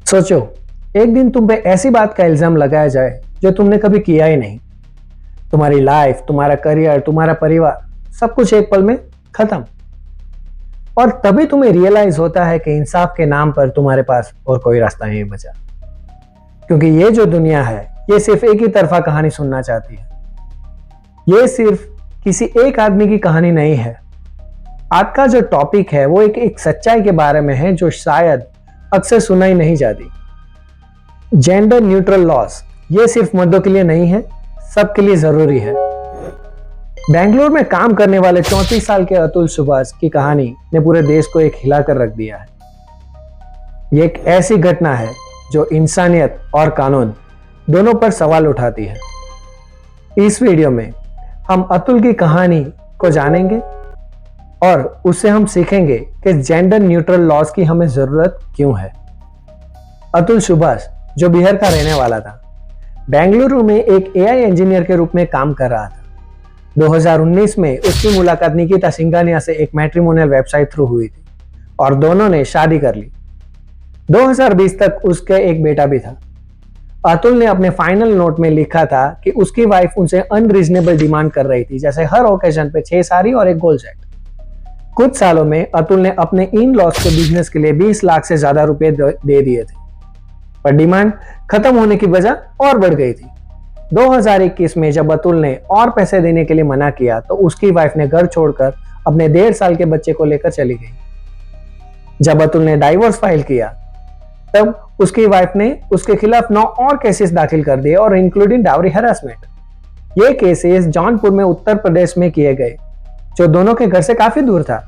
सोचो, एक दिन तुम पे ऐसी बात का इल्जाम लगाया जाए जो तुमने कभी किया ही नहीं। तुम्हारी लाइफ, तुम्हारा करियर, तुम्हारा परिवार, सब कुछ एक पल में खत्म। और तभी तुम्हें रियलाइज होता है कि इंसाफ के नाम पर तुम्हारे पास और कोई रास्ता नहीं बचा। क्योंकि ये जो दुनिया है, ये सिर्फ एक ही तरफा कहानी सुनना चाहती है। ये सिर्फ किसी एक आदमी की कहानी नहीं है। आज का जो टॉपिक है वो एक सच्चाई के बारे में है जो शायद अक्सर सुना ही नहीं जाती। जेंडर न्यूट्रल लॉस ये सिर्फ मर्दों के लिए नहीं है, सबके लिए जरूरी है। बेंगलुरु में काम करने वाले 34 साल के अतुल सुभाष की कहानी ने पूरे देश को एक हिलाकर रख दिया है। ये एक ऐसी घटना है जो इंसानियत और कानून दोनों पर सवाल उठाती है। इस वीडियो में हम अतुल की कहानी को जानेंगे और उससे हम सीखेंगे कि जेंडर न्यूट्रल लॉस की हमें जरूरत क्यों है। अतुल सुभाष जो बिहार का रहने वाला था, बेंगलुरु में एक एआई इंजीनियर के रूप में काम कर रहा था। 2019 में उसकी मुलाकात निकिता सिंघानिया से एक मैट्रिमोनियल वेबसाइट थ्रू हुई थी और दोनों ने शादी कर ली। 2020 तक उसके एक बेटा भी था। अतुल ने अपने फाइनल नोट में लिखा था कि उसकी वाइफ उनसे अनरीजनेबल डिमांड कर रही थी, जैसे हर ओकेजन पे 6 साड़ी और एक गोल्ड सेट। कुछ सालों में अतुल ने अपने इन लॉस के बिजनेस के लिए 20 लाख से ज्यादा रुपए दे दिए थे, पर डिमांड खत्म होने की वजह और बढ़ गई थी। 2021 में जब अतुल ने और पैसे देने के लिए मना किया तो उसकी वाइफ ने घर छोड़कर अपने 1.5 साल के बच्चे को लेकर चली गई। जब अतुल ने डाइवोर्स फाइल किया तब उसकी वाइफ ने उसके खिलाफ 9 और केसेस दाखिल कर दिए और इंक्लूडिंग डाउरी हरासमेंट। ये केसेस जौनपुर में उत्तर प्रदेश में किए गए, जो दोनों के घर से काफी दूर था।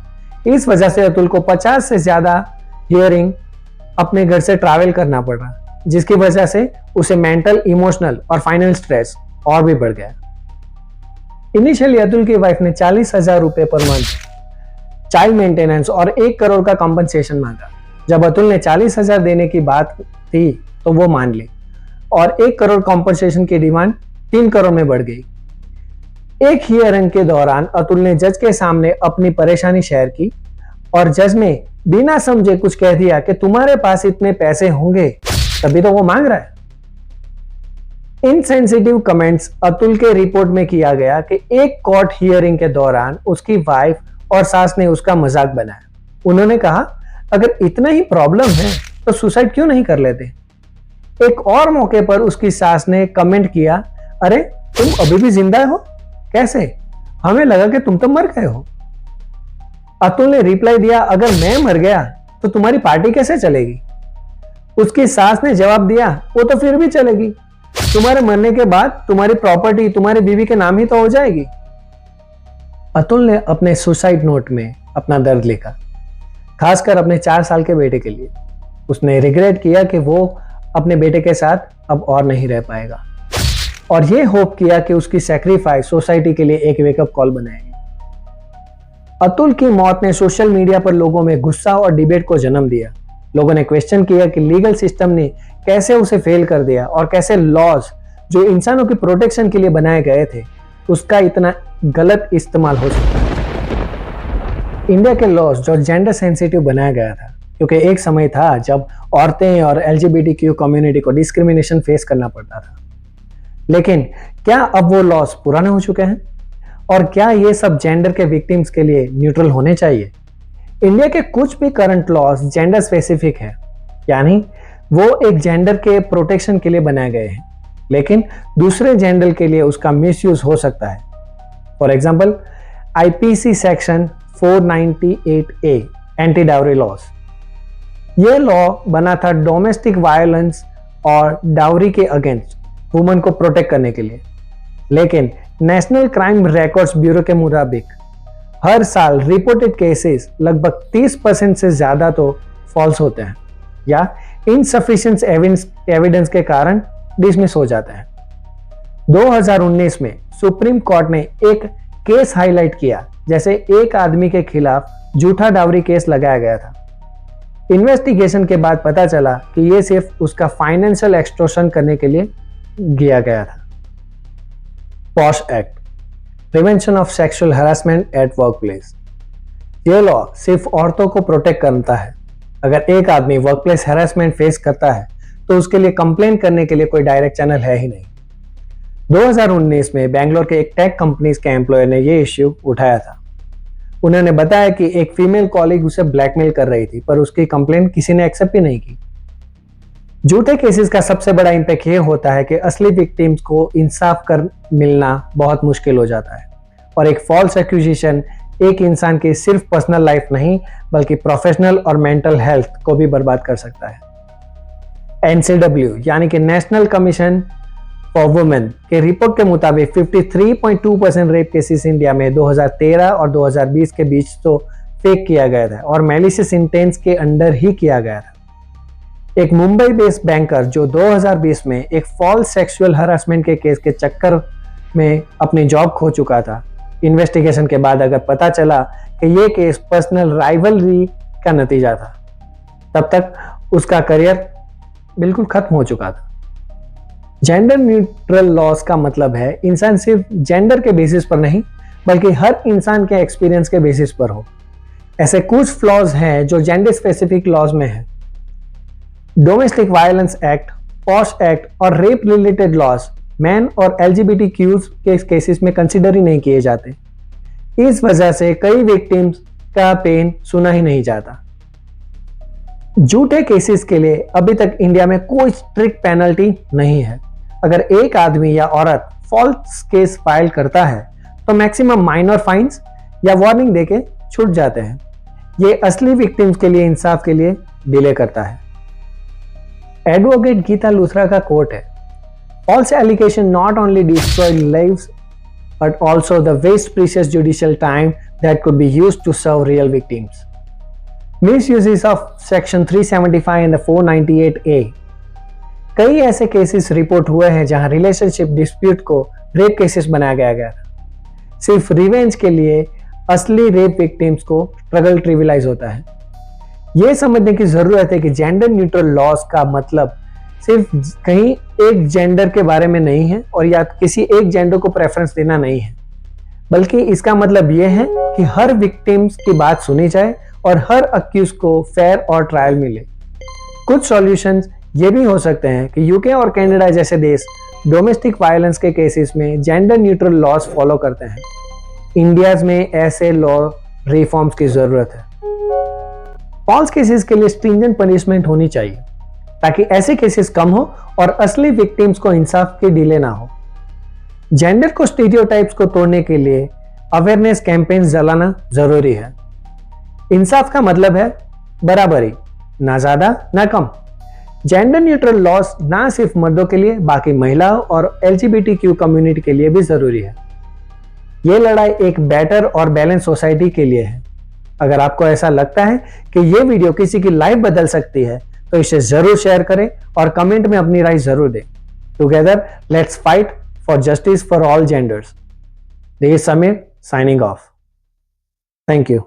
इस वजह से अतुल को 50 से ज्यादा हियरिंग अपने घर से ट्रैवल करना पड़ा, जिसकी वजह से उसे मेंटल, इमोशनल और फाइनेंशियल स्ट्रेस और भी बढ़ गया। इनिशियली अतुल की वाइफ ने 40,000 रुपए पर मंथ चाइल्ड मेंटेनेंस और 1 करोड़ का कॉम्पनसेशन मांगा। जब अतुल ने 40,000 देने की बात थी तो वो मान ली और 1 करोड़ कॉम्पनसेशन की डिमांड 3 करोड़ में बढ़ गई। एक हियरिंग के दौरान अतुल ने जज के सामने अपनी परेशानी शेयर की और जज ने बिना समझे कुछ कह दिया कि तुम्हारे पास इतने पैसे होंगे तभी तो वो मांग रहा है। इनसेंसिटिव कमेंट्स अतुल के रिपोर्ट में किया गया कि एक कोर्ट हियरिंग के दौरान उसकी वाइफ और सास ने उसका मजाक बनाया। उन्होंने कहा, अगर इतना ही प्रॉब्लम है तो सुसाइड क्यों नहीं कर लेते। एक और मौके पर उसकी सास ने कमेंट किया, अरे तुम अभी भी जिंदा हो, कैसे, हमें लगा कि तुम तो मर गए हो। अतुल ने रिप्लाई दिया, अगर मैं मर गया तो तुम्हारी पार्टी कैसे चलेगी। उसकी सास ने जवाब दिया, वो तो फिर भी चलेगी, तुम्हारे मरने के बाद तुम्हारी प्रॉपर्टी तुम्हारी बीवी के नाम ही तो हो जाएगी। अतुल ने अपने सुसाइड नोट में अपना दर्द लिखा, खासकर अपने 4 साल के बेटे के लिए। उसने रिग्रेट किया कि वो अपने बेटे के साथ अब और नहीं रह पाएगा और ये होप किया कि उसकी सैक्रिफाइस सोसाइटी के लिए एक वेकअप कॉल बनाएगी। अतुल की मौत ने सोशल मीडिया पर लोगों में गुस्सा और डिबेट को जन्म दिया। लोगों ने क्वेश्चन किया कि लीगल सिस्टम ने कैसे उसे फेल कर दिया और कैसे लॉज जो इंसानों की प्रोटेक्शन के लिए बनाए गए थे उसका इतना गलत इस्तेमाल हो सकता है। इंडिया के लॉज जो जेंडर सेंसिटिव बनाया गया था, क्योंकि एक समय था जब औरतें और एलजीबीटीक्यू कम्युनिटी को डिस्क्रिमिनेशन फेस करना पड़ता था। लेकिन क्या अब वो लॉज पुराने हो चुके हैं और क्या ये सब जेंडर के विक्टिम्स के लिए न्यूट्रल होने चाहिए। इंडिया के कुछ भी करंट लॉज जेंडर स्पेसिफिक है, यानी वो एक जेंडर के प्रोटेक्शन के लिए बनाए गए हैं, लेकिन दूसरे जेंडर के लिए उसका मिसयूज हो सकता है। For example, IPC section 498A anti dowry laws. यह लॉ बना था डोमेस्टिक वायलेंस और डाउरी के अगेंस्ट वुमन को प्रोटेक्ट करने के लिए, लेकिन नेशनल क्राइम रिकॉर्ड्स ब्यूरो के मुताबिक हर साल रिपोर्टेड केसेस लगभग 30% से ज्यादा तो फॉल्स होते हैं या इनसफिशिएंट एविडेंस के कारण डिसमिस हो जाते हैं। 2019 में सुप्रीम कोर्ट ने एक केस हाईलाइट किया, जैसे एक आदमी के खिलाफ झूठा डाउरी केस लगाया गया था। इन्वेस्टिगेशन के बाद पता चला कि यह सिर्फ उसका फाइनेंशियल एक्सटॉर्शन करने के लिए किया गया था। Posh act, prevention of sexual harassment at work place. यह लॉ सिर्फ औरतों को प्रोटेक्ट करता है। अगर एक आदमी वर्कप्लेस हैरेसमेंट फेस करता है तो उसके लिए कंप्लेन करने के लिए कोई डायरेक्ट चैनल है ही नहीं। 2019 में बेंगलोर के एक टेक कंपनीज के एम्प्लॉयर ने यह इश्यू उठाया था। उन्होंने बताया कि एक फीमेल कॉलीग उसे ब्लैकमेल कर रही थी, पर उसकी कंप्लेन किसी ने एक्सेप्ट ही नहीं की। झूठे केसेस का सबसे बड़ा इंपैक्ट ये होता है कि असली विक्टिम्स को इंसाफ कर मिलना बहुत मुश्किल हो जाता है, और एक फॉल्स एक्यूजेशन एक इंसान की सिर्फ पर्सनल लाइफ नहीं बल्कि प्रोफेशनल और मेंटल हेल्थ को भी बर्बाद कर सकता है। NCW यानी कि नेशनल कमीशन फॉर वुमेन के रिपोर्ट के मुताबिक 53.2% रेप केसेस इंडिया में 2013 और 2020 के बीच तो फेक किया गया था और मैलिशियस इंटेंस के अंडर ही किया गया था। एक मुंबई बेस्ड बैंकर जो 2020 में एक फॉल्स सेक्सुअल हरासमेंट के केस के चक्कर में अपनी जॉब खो चुका था, इन्वेस्टिगेशन के बाद अगर पता चला कि यह केस पर्सनल राइवलरी का नतीजा था, तब तक उसका करियर बिल्कुल खत्म हो चुका था। जेंडर न्यूट्रल लॉस का मतलब है इंसान सिर्फ जेंडर के बेसिस पर नहीं बल्कि हर इंसान के एक्सपीरियंस के बेसिस पर हो। ऐसे कुछ फ्लॉज हैं जो जेंडर स्पेसिफिक लॉज में है। Domestic violence act, posh act और रेप रिलेटेड लॉस मैन और LGBTQ के केसेस में कंसिडर ही नहीं किए जाते। इस वजह से कई विक्टिम्स का पेन सुना ही नहीं जाता। झूठे केसेस के लिए अभी तक इंडिया में कोई स्ट्रिक्ट पेनल्टी नहीं है। अगर एक आदमी या औरत फॉल्स केस फाइल करता है तो मैक्सिमम माइनर फाइन्स या वार्निंग देके छूट जाते हैं। ये असली विक्टिम्स के लिए इंसाफ के लिए डिले करता है। एडवोकेट गीता लूथरा का कोट है, false allegation not only destroy lives but also the waste precious judicial time that could be used to serve real victims. Misuses of Section 375 and the 498A. कई ऐसे केसेस रिपोर्ट हुए हैं जहां relationship dispute को rape cases बनाया गया था। सिर्फ रिवेंज के लिए असली रेप विक्टिम्स को स्ट्रगल ट्रिविलाइज होता है। यह समझने की जरूरत है कि जेंडर न्यूट्रल लॉस का मतलब सिर्फ कहीं एक जेंडर के बारे में नहीं है और या किसी एक जेंडर को प्रेफरेंस देना नहीं है, बल्कि इसका मतलब यह है कि हर विक्टिम्स की बात सुनी जाए और हर अक्यूज को फेयर और ट्रायल मिले। कुछ सॉल्यूशंस ये भी हो सकते हैं कि यूके और कनाडा जैसे देश डोमेस्टिक वायलेंस के केसेस में जेंडर न्यूट्रल लॉस फॉलो करते हैं। इंडिया में ऐसे लॉ रिफॉर्म्स की जरूरत है। फॉल्स केसेस के लिए स्ट्रिंजेंट पनिशमेंट होनी चाहिए ताकि ऐसे केसेस कम हो और असली विक्टिम्स को इंसाफ की डिले ना हो। जेंडर को स्टीरियोटाइप्स को तोड़ने के लिए अवेयरनेस कैंपेन्स चलाना जरूरी है। इंसाफ का मतलब है बराबरी, ना ज्यादा ना कम। जेंडर न्यूट्रल लॉस ना सिर्फ मर्दों के लिए बाकी महिलाओं और LGBTQ कम्युनिटी के लिए भी जरूरी है। यह लड़ाई एक बेटर और बैलेंस सोसाइटी के लिए है। अगर आपको ऐसा लगता है कि यह वीडियो किसी की लाइफ बदल सकती है तो इसे जरूर शेयर करें और कमेंट में अपनी राय जरूर दें। Together let's fight for justice for all genders. This is Sameer signing off. Thank you.